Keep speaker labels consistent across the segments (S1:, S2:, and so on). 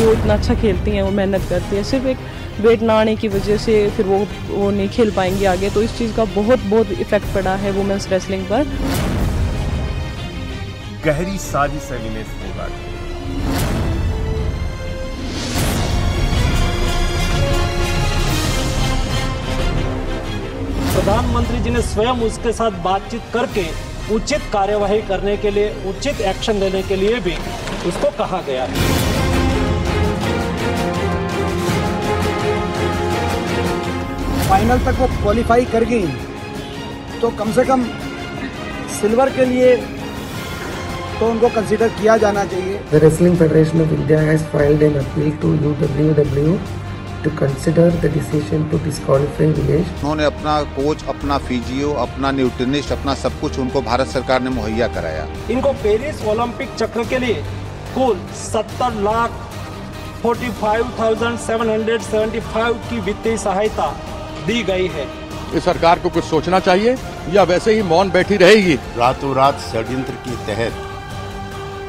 S1: कि वो इतना अच्छा खेलती हैं, वो मेहनत करती है, सिर्फ एक वेट ना आने की वजह से फिर वो नहीं खेल पाएंगी आगे। तो इस चीज़ का बहुत इफेक्ट पड़ा है वुमेन्स रेसलिंग पर।
S2: गहरी साजिश है विनेश फोगाट।
S3: प्रधानमंत्री जी ने स्वयं उसके साथ बातचीत करके उचित कार्यवाही करने के लिए, उचित एक्शन लेने के लिए भी उसको कहा गया है।
S4: फाइनल तक वो क्वालिफाई कर गई तो कम से कम सिल्वर के लिए तो उनको कंसीडर किया जाना चाहिए।
S5: The Wrestling Federation of India has filed an appeal to UWW to consider the decision to disqualify Vinesh.
S6: उन्होंने अपना कोच, अपना फिजियो, अपना न्यूट्रिनिस्ट, अपना सब कुछ उनको भारत सरकार ने मुहैया कराया।
S3: इनको पेरिस ओलंपिक चक्र के लिए कुल 70,45,775 की वित्तीय सहायता दी गई है।
S7: इस सरकार को कुछ सोचना चाहिए या वैसे ही मौन बैठी रहेगी।
S8: रातों रात षड्यंत्र के तहत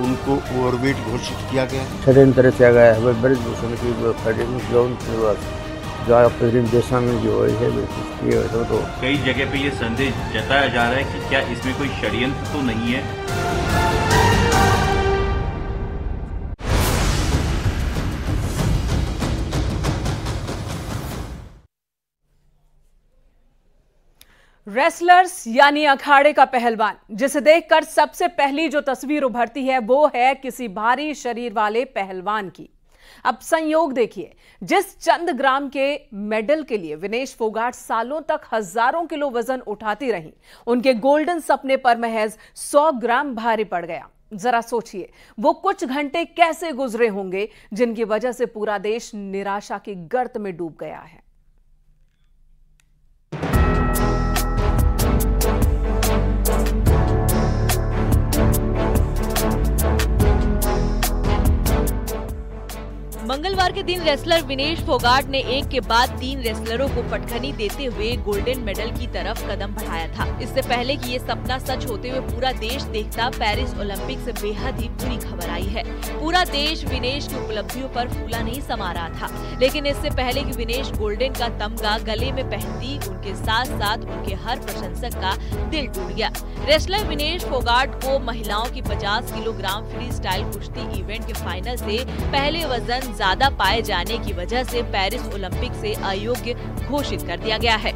S8: उनको ओवरवेट घोषित किया गया।
S9: षड्यंत्र किया गया है ब्रजभूषण की प्रेजेंटेशन में जो है तो
S10: कई जगह पे ये संदेश जताया जा रहा है कि क्या इसमें कोई षड्यंत्र तो नहीं है।
S11: रेसलर्स यानी अखाड़े का पहलवान, जिसे देखकर सबसे पहली जो तस्वीर उभरती है वो है किसी भारी शरीर वाले पहलवान की। अब संयोग देखिए, जिस चंद ग्राम के मेडल के लिए विनेश फोगाट सालों तक हजारों किलो वजन उठाती रही, उनके गोल्डन सपने पर महज 100 ग्राम भारी पड़ गया। जरा सोचिए वो कुछ घंटे कैसे गुजरे होंगे जिनकी वजह से पूरा देश निराशा की गर्त में डूब गया है।
S12: मंगलवार के दिन रेसलर विनेश फोगाट ने एक के बाद 3 रेसलरों को पटखनी देते हुए गोल्डन मेडल की तरफ कदम बढ़ाया था। इससे पहले कि ये सपना सच होते हुए पूरा देश देखता, पेरिस ओलंपिक से बेहद ही बुरी खबर आई है। पूरा देश विनेश की उपलब्धियों पर फूला नहीं समा रहा था, लेकिन इससे पहले कि विनेश गोल्डन का तमगा गले में पहनती, उनके साथ साथ उनके हर प्रशंसक का दिल टूट गया। रेसलर विनेश फोगाट को महिलाओं की 50 किलोग्राम फ्री स्टाइल कुश्ती इवेंट के फाइनल से पहले वजन ज्यादा पाए जाने की वजह से पेरिस ओलंपिक से अयोग्य घोषित कर दिया गया है।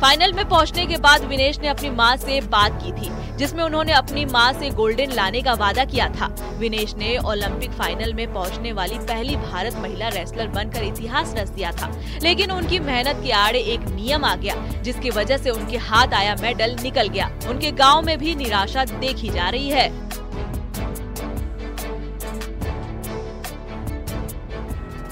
S12: फाइनल में पहुंचने के बाद विनेश ने अपनी मां से बात की थी, जिसमें उन्होंने अपनी मां से गोल्डन लाने का वादा किया था। विनेश ने ओलंपिक फाइनल में पहुंचने वाली पहली भारत महिला रेसलर बनकर इतिहास रच दिया था, लेकिन उनकी मेहनत के आड़े एक नियम आ गया, जिसकी वजह से उनके हाथ आया मेडल निकल गया। उनके गाँव में भी निराशा देखी जा रही है।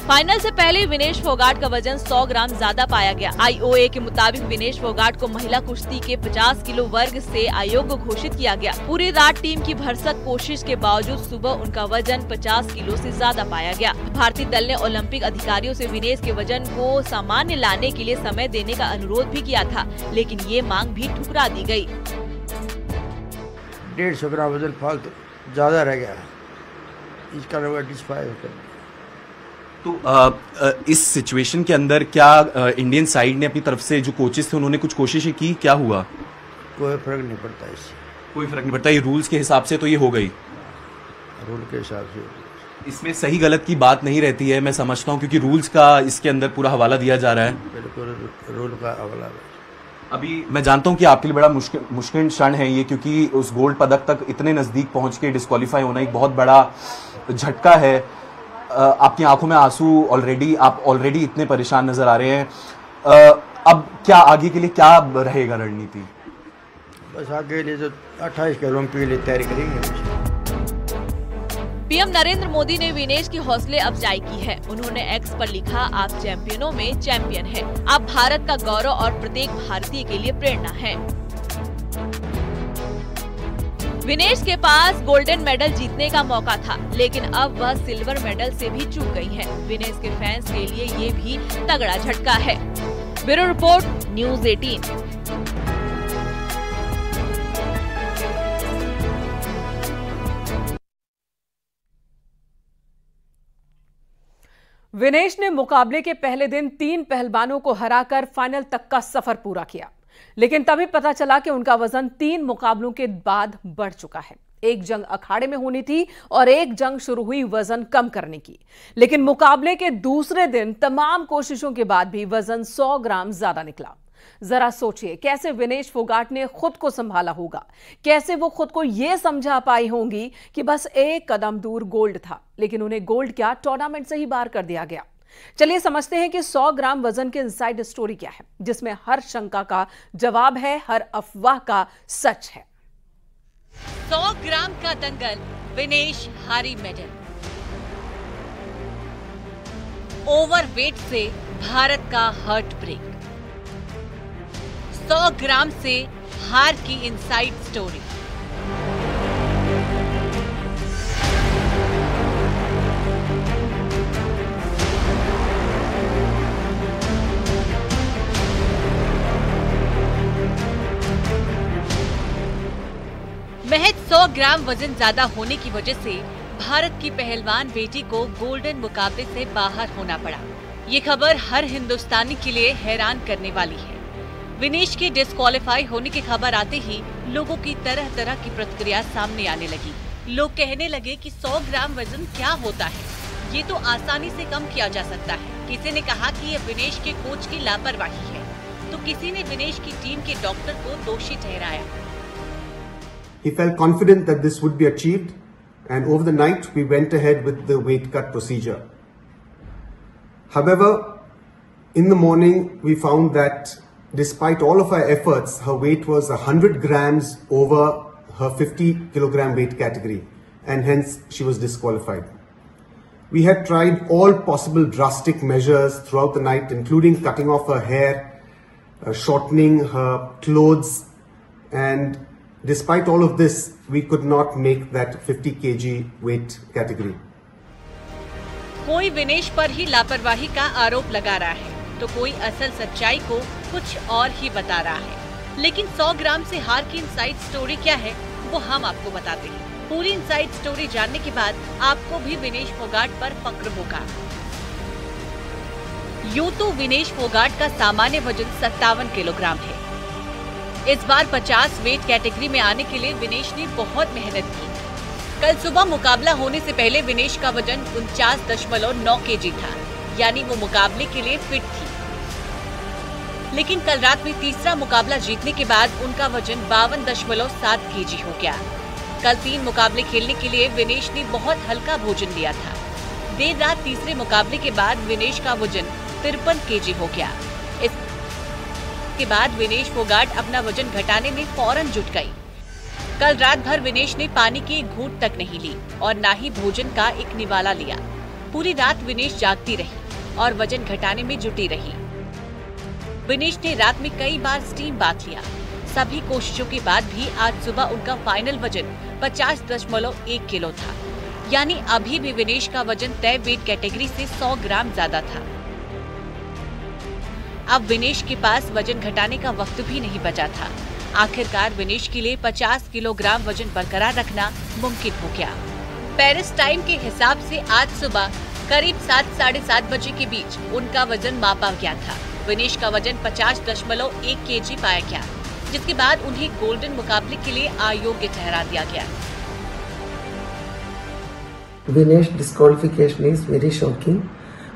S12: फाइनल से पहले विनेश फोगाट का वजन 100 ग्राम ज्यादा पाया गया। आईओए के मुताबिक विनेश फोगाट को महिला कुश्ती के 50 किलो वर्ग से अयोग्य घोषित किया गया। पूरी रात टीम की भरसक कोशिश के बावजूद सुबह उनका वजन 50 किलो से ज्यादा पाया गया। भारतीय दल ने ओलंपिक अधिकारियों से विनेश के वजन को सामान्य लाने के लिए समय देने का अनुरोध भी किया था, लेकिन ये मांग भी ठुकरा दी गयी।
S9: 150 ग्राम वजन फालतू ज्यादा रह गया, इसका डिस्क्वालीफाई कर।
S13: तो इस सिचुएशन के अंदर क्या इंडियन साइड ने अपनी तरफ से जो कोचेस थे उन्होंने कुछ कोशिशें की, क्या हुआ?
S9: कोई फर्क नहीं पड़ता इससे,
S13: कोई फर्क नहीं पड़ता। ये रूल्स के हिसाब से तो ये हो गई,
S9: रूल के हिसाब से।
S13: इसमें सही गलत की बात नहीं रहती है, मैं समझता हूँ, क्योंकि रूल्स का इसके अंदर पूरा हवाला दिया जा रहा है।
S9: बिल्कुल रूल का हवाला।
S13: अभी मैं जानता हूँ कि आपके लिए बड़ा मुश्किल क्षण है ये, क्योंकि उस गोल्ड पदक तक इतने नजदीक पहुंच के डिस्क्वालीफाई होना एक बहुत बड़ा झटका है। आपकी आंखों में आंसू आप ऑलरेडी इतने परेशान नजर आ रहे हैं। अब क्या आगे के लिए क्या रहेगा रणनीति?
S9: बस आगे के लिए तो 28 के ओलंपिक के लिए तैयारी करेंगे।
S12: पीएम नरेंद्र मोदी ने विनेश की हौसले अफजाई की है। उन्होंने एक्स पर लिखा, आप चैंपियनों में चैंपियन हैं। आप भारत का गौरव और प्रत्येक भारतीय के लिए प्रेरणा हैं। विनेश के पास गोल्डन मेडल जीतने का मौका था, लेकिन अब वह सिल्वर मेडल से भी चूक गई है। विनेश के फैंस के लिए ये भी तगड़ा झटका है। Bureau report, news 18।
S11: विनेश ने मुकाबले के पहले दिन 3 पहलवानों को हराकर फाइनल तक का सफर पूरा किया, लेकिन तभी पता चला कि उनका वजन 3 मुकाबलों के बाद बढ़ चुका है। एक जंग अखाड़े में होनी थी और एक जंग शुरू हुई वजन कम करने की, लेकिन मुकाबले के दूसरे दिन तमाम कोशिशों के बाद भी वजन 100 ग्राम ज्यादा निकला। जरा सोचिए कैसे विनेश फोगाट ने खुद को संभाला होगा, कैसे वो खुद को यह समझा पाई होंगी कि बस एक कदम दूर गोल्ड था, लेकिन उन्हें गोल्ड क्या टूर्नामेंट से ही बाहर कर दिया गया। चलिए समझते हैं कि 100 ग्राम वजन के इनसाइड स्टोरी क्या है, जिसमें हर शंका का जवाब है, हर अफवाह का सच है।
S12: 100 ग्राम का दंगल, विनेश हारी मेडल। ओवरवेट से भारत का हार्ट ब्रेक। 100 ग्राम से हार की इनसाइड स्टोरी। महज 100 ग्राम वजन ज्यादा होने की वजह से भारत की पहलवान बेटी को गोल्डन मुकाबले से बाहर होना पड़ा। ये खबर हर हिंदुस्तानी के लिए हैरान करने वाली है। विनेश के डिस्क्वालीफाई होने की खबर आते ही लोगों की तरह तरह की प्रतिक्रिया सामने आने लगी। लोग कहने लगे कि 100 ग्राम वजन क्या होता है, ये तो आसानी से कम किया जा सकता है। किसी ने कहा कि ये विनेश के कोच की लापरवाही है, तो किसी ने विनेश की टीम के डॉक्टर को दोषी ठहराया।
S14: He felt confident that this would be achieved, and over the night we went ahead with the weight cut procedure. However, in the morning we found that despite all of our efforts, her weight was 100 grams over her 50 kilogram weight category, and hence she was disqualified. We had tried all possible drastic measures throughout the night, including cutting off her hair, shortening her clothes, and despite all of this, we could not make that 50 kg weight category.
S12: कोई विनेश पर ही लापरवाही का आरोप लगा रहा है, तो कोई असल सच्चाई को कुछ और ही बता रहा है। लेकिन 100 ग्राम से हार की इनसाइड स्टोरी क्या है, वो हम आपको बताते हैं। पूरी इनसाइड स्टोरी जानने के बाद आपको भी विनेश फोगाट पर फक्र होगा। यूं तो विनेश फोगाट का सामान्य वजन 57 किलोग्राम है। इस बार 50 वेट कैटेगरी में आने के लिए विनेश ने बहुत मेहनत की। कल सुबह मुकाबला होने से पहले विनेश का वजन 49.9 kg था, यानी वो मुकाबले के लिए फिट थी। लेकिन कल रात में तीसरा मुकाबला जीतने के बाद उनका वजन 52.7 kg हो गया। कल 3 मुकाबले खेलने के लिए विनेश ने बहुत हल्का भोजन लिया था। देर रात तीसरे मुकाबले के बाद विनेश का वजन 53 kg हो गया। इसके बाद विनेश फोगाट अपना वजन घटाने में फौरन जुट गई। कल रात भर विनेश ने पानी की एक घूंट तक नहीं ली और ना ही भोजन का एक निवाला लिया। पूरी रात विनेश जागती रही और वजन घटाने में जुटी रही। विनेश ने रात में कई बार स्टीम बाथ लिया। सभी कोशिशों के बाद भी आज सुबह उनका फाइनल वजन 50.1 किलो था, यानी अभी भी विनेश का वजन तय वेट कैटेगरी से 100 ग्राम ज्यादा था। अब विनेश के पास वजन घटाने का वक्त भी नहीं बचा था। आखिरकार विनेश के लिए 50 किलोग्राम वजन बरकरार रखना मुमकिन हो गया। पेरिस टाइम के हिसाब से आज सुबह करीब 7 साढ़े 7 बजे के बीच उनका वजन मापा गया था। विनेश का वजन 50.1 kg पाया गया, जिसके बाद उन्हें गोल्डन मुकाबले के लिए अयोग्य ठहरा दिया गया।
S5: Vinesh disqualification is very shocking,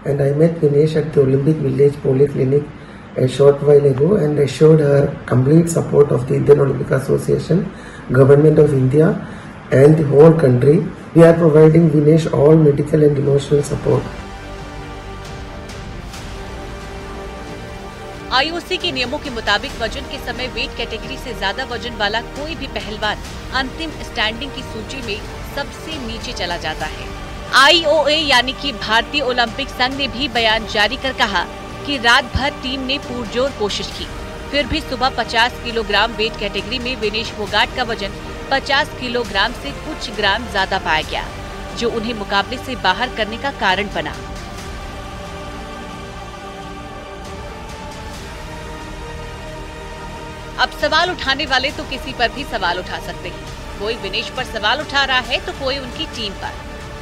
S5: and I met Vinesh at the Olympic Village Polyclinic a short while ago and assured her complete support of the Indian Olympic Association, Government of India and the whole country. We are providing Vinesh all medical and emotional support.
S12: IOC के नियमों के मुताबिक वजन के समय weight category से ज्यादा वजन वाला कोई भी पहलवान अंतिम स्टैंडिंग की सूची में सबसे नीचे चला जाता है। आईओए यानी कि भारतीय ओलंपिक संघ ने भी बयान जारी कर कहा कि रात भर टीम ने पुरजोर कोशिश की, फिर भी सुबह 50 किलोग्राम वेट कैटेगरी में विनेश फोगाट का वजन 50 किलोग्राम से कुछ ग्राम ज्यादा पाया गया, जो उन्हें मुकाबले से बाहर करने का कारण बना। अब सवाल उठाने वाले तो किसी पर भी सवाल उठा सकते हैं। कोई विनेश पर सवाल उठा रहा है तो कोई उनकी टीम पर,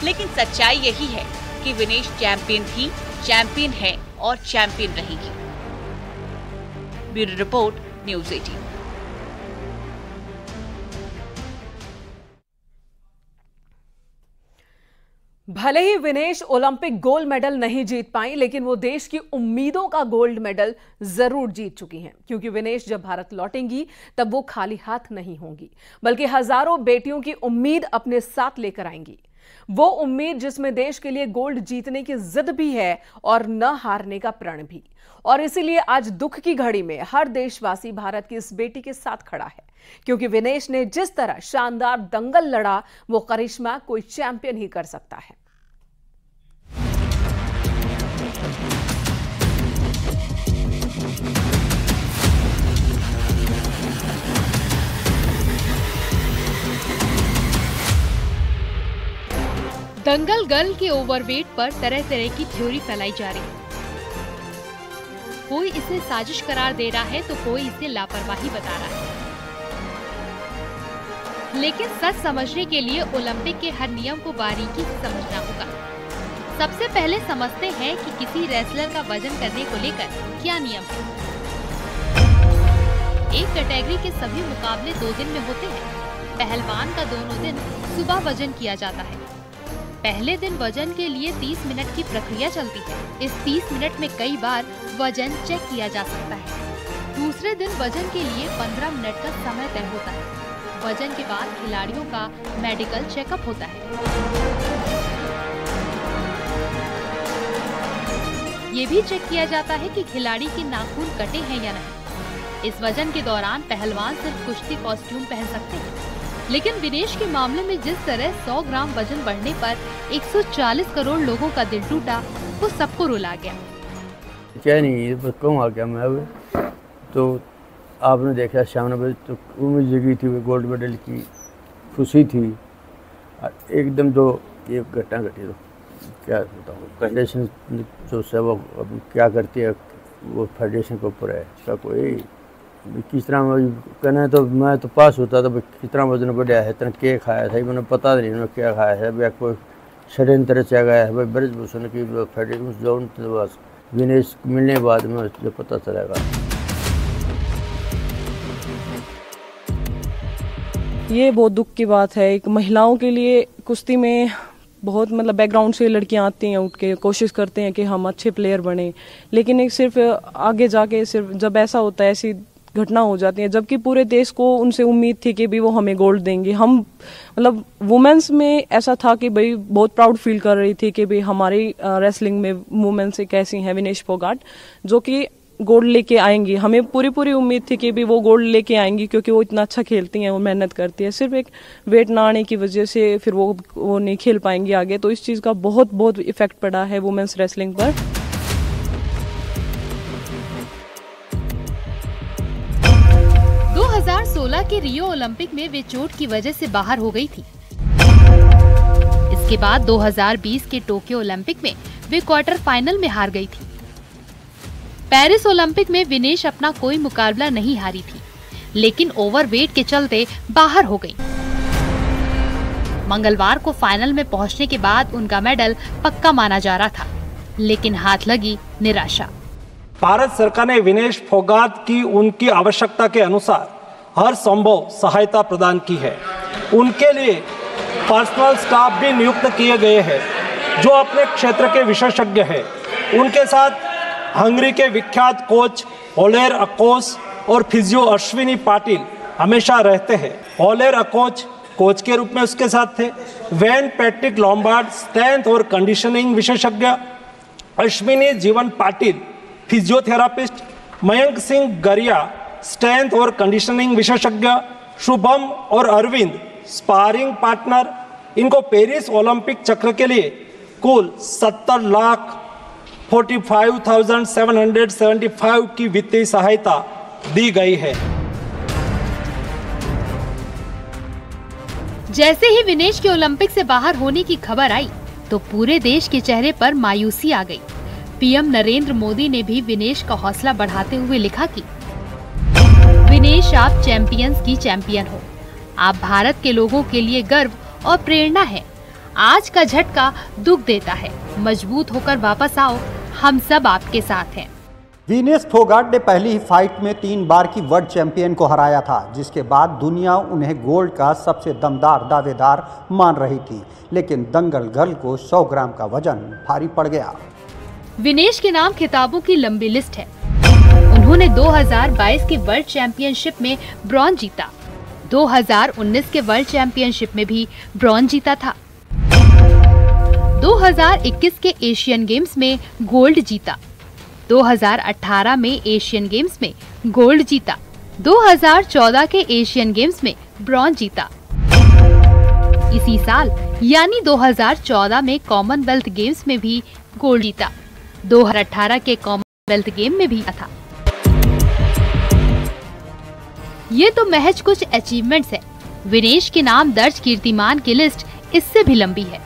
S12: लेकिन सच्चाई यही है कि विनेश चैंपियन थी, चैंपियन है और चैंपियन रहेगी। Bureau report, news 18।
S11: भले ही विनेश ओलंपिक गोल्ड मेडल नहीं जीत पाई, लेकिन वो देश की उम्मीदों का गोल्ड मेडल जरूर जीत चुकी हैं, क्योंकि विनेश जब भारत लौटेंगी तब वो खाली हाथ नहीं होंगी, बल्कि हजारों बेटियों की उम्मीद अपने साथ लेकर आएंगी। वो उम्मीद जिसमें देश के लिए गोल्ड जीतने की जिद भी है और न हारने का प्रण भी। और इसीलिए आज दुख की घड़ी में हर देशवासी भारत की इस बेटी के साथ खड़ा है, क्योंकि विनेश ने जिस तरह शानदार दंगल लड़ा, वो करिश्मा कोई चैंपियन ही कर सकता है।
S15: दंगल गर्ल के ओवरवेट पर तरह तरह की थ्योरी फैलाई जा रही है। कोई इसे साजिश करार दे रहा है तो कोई इसे लापरवाही बता रहा है। लेकिन सच समझने के लिए ओलंपिक के हर नियम को बारीकी से समझना होगा। सबसे पहले समझते हैं कि किसी रेसलर का वजन करने को लेकर क्या नियम है। एक कैटेगरी के सभी मुकाबले 2 दिन में होते हैं। पहलवान का दोनों दिन सुबह वजन किया जाता है। पहले दिन वजन के लिए 30 मिनट की प्रक्रिया चलती है। इस 30 मिनट में कई बार वजन चेक किया जा सकता है। दूसरे दिन वजन के लिए 15 मिनट का समय तय होता है। वजन के बाद खिलाड़ियों का मेडिकल चेकअप होता है। ये भी चेक किया जाता है कि खिलाड़ी के नाखून कटे हैं या नहीं। इस वजन के दौरान पहलवान सिर्फ कुश्ती कॉस्ट्यूम पहन सकते हैं। लेकिन विनेश के मामले में जिस तरह 100 ग्राम वजन बढ़ने पर 140 करोड़ लोगों का दिल टूटा, वो सबको रुला गया।
S9: क्या नहीं, बस कहूँ आ गया मैं। अब तो आपने देखा सामने पे तो उम्मीद जगी थी, वो गोल्ड मेडल की खुशी थी। एकदम जो ये घटना घटी तो क्या बताऊँ। फेडरेशन जो है वो अब क्या करती है वो फेडरेशन के ऊपर है। इसका कोई किस तरह कहना है तो मैं तो पास होता था, किस तरह वजन बढ़िया है, इतना क्या खाया था मैंने पता नहीं उन्होंने क्या खाया है। भाई कोई षड्यंत्र से गया है भाई ब्रजभूषण की फेडरेशन जोन बस विनेश मिलने के बाद में जो पता चलेगा।
S1: ये बहुत दुख की बात है। एक महिलाओं के लिए कुश्ती में बहुत मतलब बैकग्राउंड से लड़कियां आती हैं, उठ के कोशिश करते हैं कि हम अच्छे प्लेयर बने, लेकिन एक सिर्फ आगे जाके सिर्फ जब ऐसा होता है ऐसी घटना हो जाती है, जबकि पूरे देश को उनसे उम्मीद थी कि भी वो हमें गोल्ड देंगे। हम मतलब वुमेन्स में ऐसा था कि भाई बहुत प्राउड फील कर रही थी कि भाई हमारी रेसलिंग में वुमेन्स एक ऐसी हैं विनेश फोगाट जो कि गोल्ड लेके आएंगी। हमें पूरी उम्मीद थी कि भी वो गोल्ड लेके आएंगी, क्योंकि वो इतना अच्छा खेलती हैं, वो मेहनत करती है। सिर्फ एक वेट ना आने की वजह से फिर वो नहीं खेल पाएंगी आगे, तो इस चीज का बहुत इफेक्ट पड़ा है वुमेन्स रेसलिंग पर।
S15: के रियो ओलंपिक में वे चोट की वजह से बाहर हो गई थी। इसके बाद 2020 के टोक्यो ओलंपिक में वे क्वार्टर फाइनल में हार गई थी। पेरिस ओलंपिक में विनेश अपना कोई मुकाबला नहीं हारी थी, लेकिन ओवरवेट के चलते बाहर हो गई। मंगलवार को फाइनल में पहुंचने के बाद उनका मेडल पक्का माना जा रहा था, लेकिन हाथ लगी निराशा।
S3: भारत सरकार ने विनेश फोगाट की उनकी आवश्यकता के अनुसार हर संभव सहायता प्रदान की है। उनके लिए पर्सनल स्टाफ भी नियुक्त किए गए हैं जो अपने क्षेत्र के विशेषज्ञ हैं। उनके साथ हंगरी के विख्यात कोच ओलेर अकोस और फिजियो अश्विनी पाटिल हमेशा रहते हैं। ओलेर अकोच कोच के रूप में उसके साथ थे। वैन पैट्रिक लॉम्बार्ड स्ट्रेंथ और कंडीशनिंग विशेषज्ञ, अश्विनी जीवन पाटिल फिजियोथेरापिस्ट, मयंक सिंह गरिया स्ट्रेंथ और कंडीशनिंग विशेषज्ञ, शुभम और अरविंद स्पारिंग पार्टनर। इनको पेरिस ओलंपिक चक्र के लिए कुल 70,45,775 की वित्तीय सहायता दी गई है।
S15: जैसे ही विनेश के ओलंपिक से बाहर होने की खबर आई तो पूरे देश के चेहरे पर मायूसी आ गई। पीएम नरेंद्र मोदी ने भी विनेश का हौसला बढ़ाते हुए लिखा कि विनेश, आप चैंपियंस की चैंपियन हो। आप भारत के लोगों के लिए गर्व और प्रेरणा है। आज का झटका दुख देता है। मजबूत होकर वापस आओ, हम सब आपके साथ हैं।
S16: विनेश फोगाट ने पहली ही फाइट में 3 बार की वर्ल्ड चैंपियन को हराया था, जिसके बाद दुनिया उन्हें गोल्ड का सबसे दमदार दावेदार मान रही थी। लेकिन दंगल गर्ल को 100 ग्राम का वजन भारी पड़ गया।
S15: विनेश के नाम खिताबों की लंबी लिस्ट है। उन्होंने 2022 के वर्ल्ड चैंपियनशिप में ब्रॉन्ज जीता, 2019 के वर्ल्ड चैंपियनशिप में भी ब्रॉन्ज जीता था, 2021 के एशियन गेम्स में गोल्ड जीता, 2018 में एशियन गेम्स में गोल्ड जीता, 2014 के एशियन गेम्स में ब्रॉन्ज जीता। इसी साल यानी 2014 में कॉमनवेल्थ गेम्स में भी गोल्ड जीता, 2018 के कॉमनवेल्थ गेम में भी था। ये तो महज कुछ अचीवमेंट्स है। विनेश के नाम दर्ज कीर्तिमान की लिस्ट इससे भी लंबी है।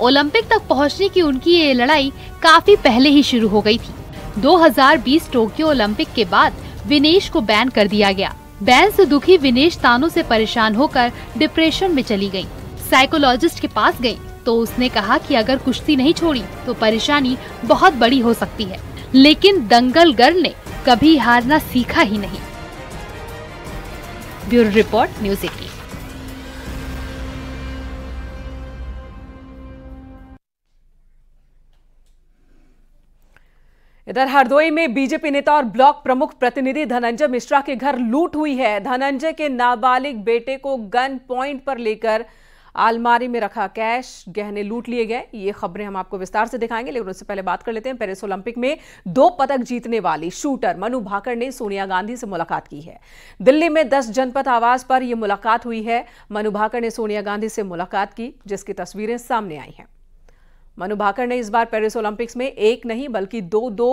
S15: ओलंपिक तक पहुंचने की उनकी ये लड़ाई काफी पहले ही शुरू हो गई थी। 2020 टोक्यो ओलंपिक के बाद विनेश को बैन कर दिया गया। बैन से दुखी विनेश तानों से परेशान होकर डिप्रेशन में चली गयी। साइकोलॉजिस्ट के पास गयी तो उसने कहा कि अगर कुश्ती नहीं छोड़ी तो परेशानी बहुत बड़ी हो सकती है। लेकिन दंगल गर्ल ने कभी हारना सीखा ही नहीं। Bureau report, news 18।
S11: इधर हरदोई में बीजेपी नेता और ब्लॉक प्रमुख प्रतिनिधि धनंजय मिश्रा के घर लूट हुई है। धनंजय के नाबालिग बेटे को गन पॉइंट पर लेकर अलमारी में रखा कैश, गहने लूट लिए गए। ये खबरें हम आपको विस्तार से दिखाएंगे, लेकिन उससे पहले बात कर लेते हैं। पेरिस ओलंपिक में 2 पदक जीतने वाली शूटर मनु भाकर ने सोनिया गांधी से मुलाकात की है। दिल्ली में 10 जनपथ आवास पर यह मुलाकात हुई है। मनु भाकर ने सोनिया गांधी से मुलाकात की, जिसकी तस्वीरें सामने आई हैं। मनु भाकर ने इस बार पेरिस ओलंपिक्स में 1 नहीं बल्कि 2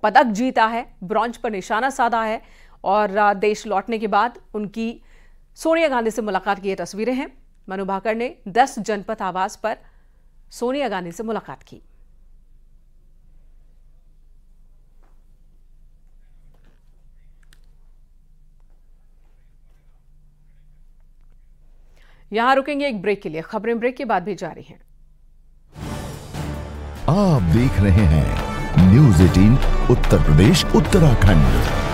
S11: पदक जीता है, ब्रॉन्ज पर निशाना साधा है। और देश लौटने के बाद उनकी सोनिया गांधी से मुलाकात की ये तस्वीरें हैं। मनु भाकर ने 10 जनपथ आवास पर सोनिया गांधी से मुलाकात की। यहां रुकेंगे एक ब्रेक के लिए। खबरें ब्रेक के बाद भी जारी हैं।
S17: आप देख रहे हैं न्यूज़ 18 उत्तर प्रदेश उत्तराखंड।